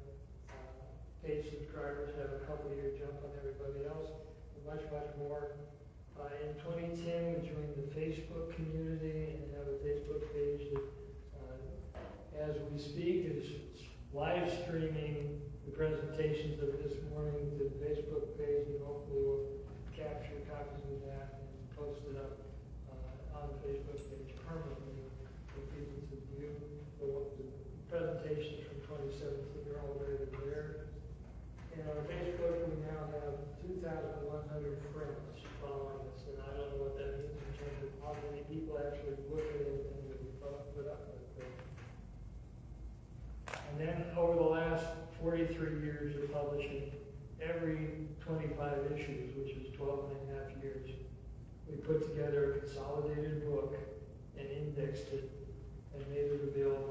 paid subscribers have a couple-year jump on everybody else, and much more. In 2010, we joined the Facebook community and have a Facebook page that, as we speak, is live streaming the presentations of this morning to the Facebook page, and hopefully we'll capture copies of that and post it up on the Facebook page permanently for people to view. The presentations from 2017 are already there. And on Facebook, we now have 2,100 friends following us, and I don't know what that means in terms of how many people actually look at anything that we put up with. And then over the last 43 years of publishing, every 25 issues, which is 12 and a half years, we put together a consolidated book and indexed it and made it available.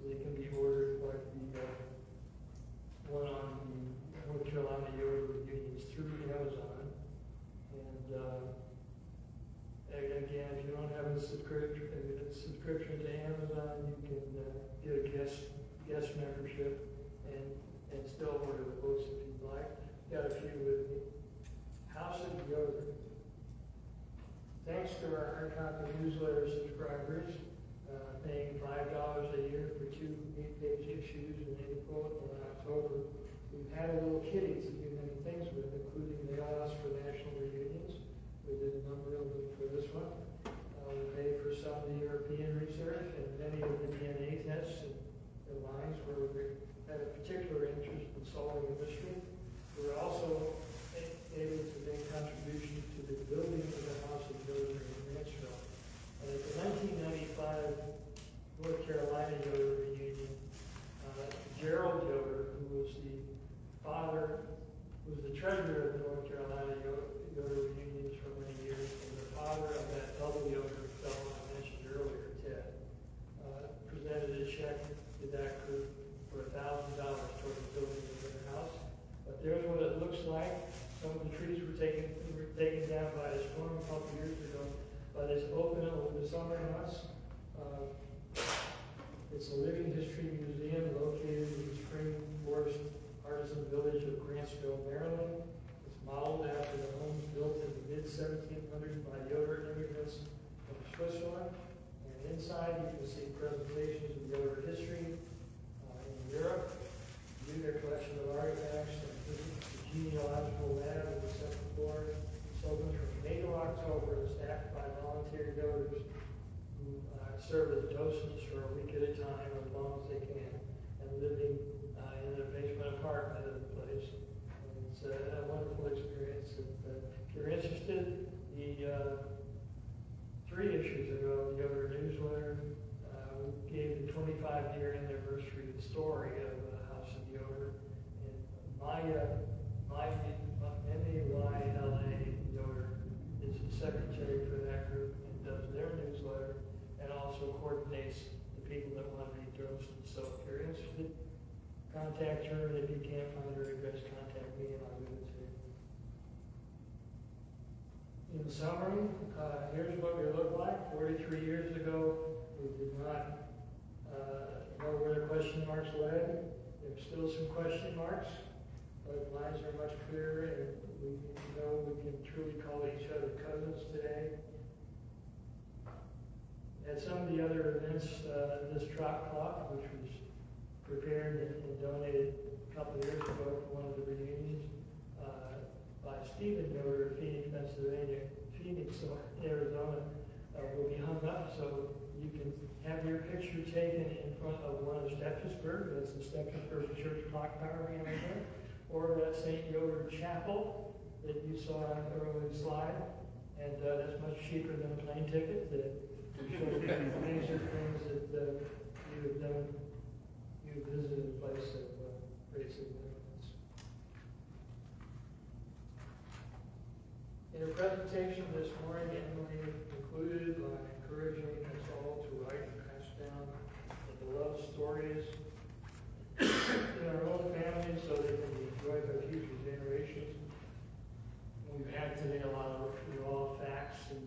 They can be ordered like the one on the North Carolina Yoder Reunion through Amazon. And again, if you don't have a subscription to Amazon, you can get a guest membership and still order the books if you'd like. Got a few with me. House of Yoder. thanks to our hard copy newsletter subscribers, paying $5 a year for 2 8-page issues in April and October, we've had a little kitty to do many things with, including mail-outs for national reunions. We did a number of them for this one. We paid for some of the European research and many of the DNA tests and lines where we had a particular interest in solving the mystery. We were also able to make contributions to the building of the House of Yoder in Nashville. And at the 1995 North Carolina Yoder Reunion, Gerald Yoder, who was the treasurer of the North Carolina Yoder Reunions for many years, and the father of that double Yoder fellow I mentioned earlier, Ted, presented a check to that group for $1,000 toward the building of their house. But there's what it looks like. Some of the trees were taken down by a storm a couple years ago, but it's open over the summer months. It's a living history museum located in the Spring Forest Artisan Village of Grantsville, Maryland. It's modeled after the homes built in the mid-1700s by Yoder immigrants from Switzerland. And inside you can see presentations of Yoder history in Europe, view their collection of artifacts, and visit the genealogical lab at the second floor. It's open from May to October and staffed by volunteer Yoders who serve as docents for a week at a time as long as they can, and living in a basement apartment of the place. And it's a wonderful experience. If you're interested, the 3 issues ago, the Yoder Newsletter, we gave the 25-year anniversary story of the House of Yoder. And M-A-Y-L-A Yoder is the secretary for that group and does their newsletter and also coordinates the people that want to be docents. So if you're interested, contact her. If you can't find her, you guys contact me and I'll give it to you. In summary, here's what we look like. 43 years ago, we did not know where the question marks led. There's still some question marks, but lines are much clearer, and we know we can truly call each other cousins today. At some of the other events, this trot clock, which was prepared and donated a couple of years ago for one of the reunions by Stephen Yoder of Phoenix, Arizona, will be hung up so you can have your picture taken in front of one of the Stephenburg, that's the Stephenburg Church clock tower right there, or that St. Yoder Chapel that you saw on the early slide, and that's much cheaper than a plane ticket. These are things that you have done. You visited a place of great significance. In her presentation this morning, Emily concluded by encouraging us all to write and pass down the beloved stories in our own families so they can be enjoyed by future generations. We've had today a lot of raw facts and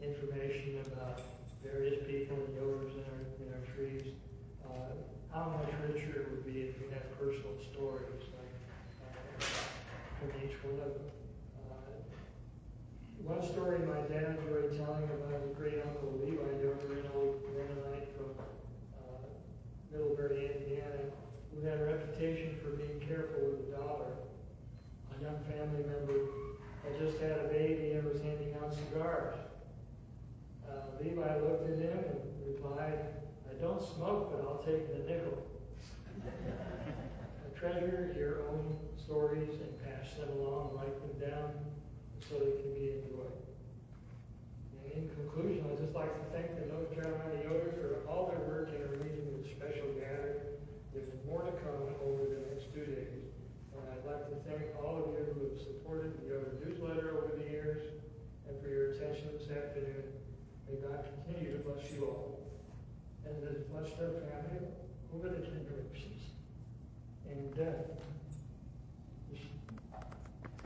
information about various people and Yoders in our trees. How much richer it would be if we had personal stories from each one of them. One story my dad enjoyed telling about his great uncle Levi Yoder, an old Mennonite from Middlebury, Indiana, who had a reputation for being careful with the dollar. A young family member had just had a baby and was handing out cigars. Levi looked at him and replied, "I don't smoke, but I'll take the nickel." Treasure your own stories and pass them along, write them down so they can be enjoyed. And in conclusion, I'd just like to thank the North Carolina Yoders for all their work in arranging this special gathering. There's more to come over the next 2 days. And I'd like to thank all of you who have supported the Yoder Newsletter over the years and for your attention this afternoon. May God continue to bless you all. And as blessed our family over the generations. And just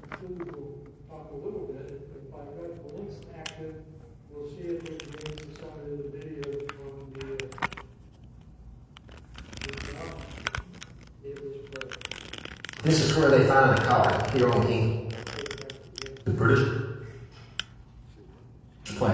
conclude, we'll talk a little bit. If I've got the links active, we'll see if we can get to some of the video from the it was This is where they find the car here on the British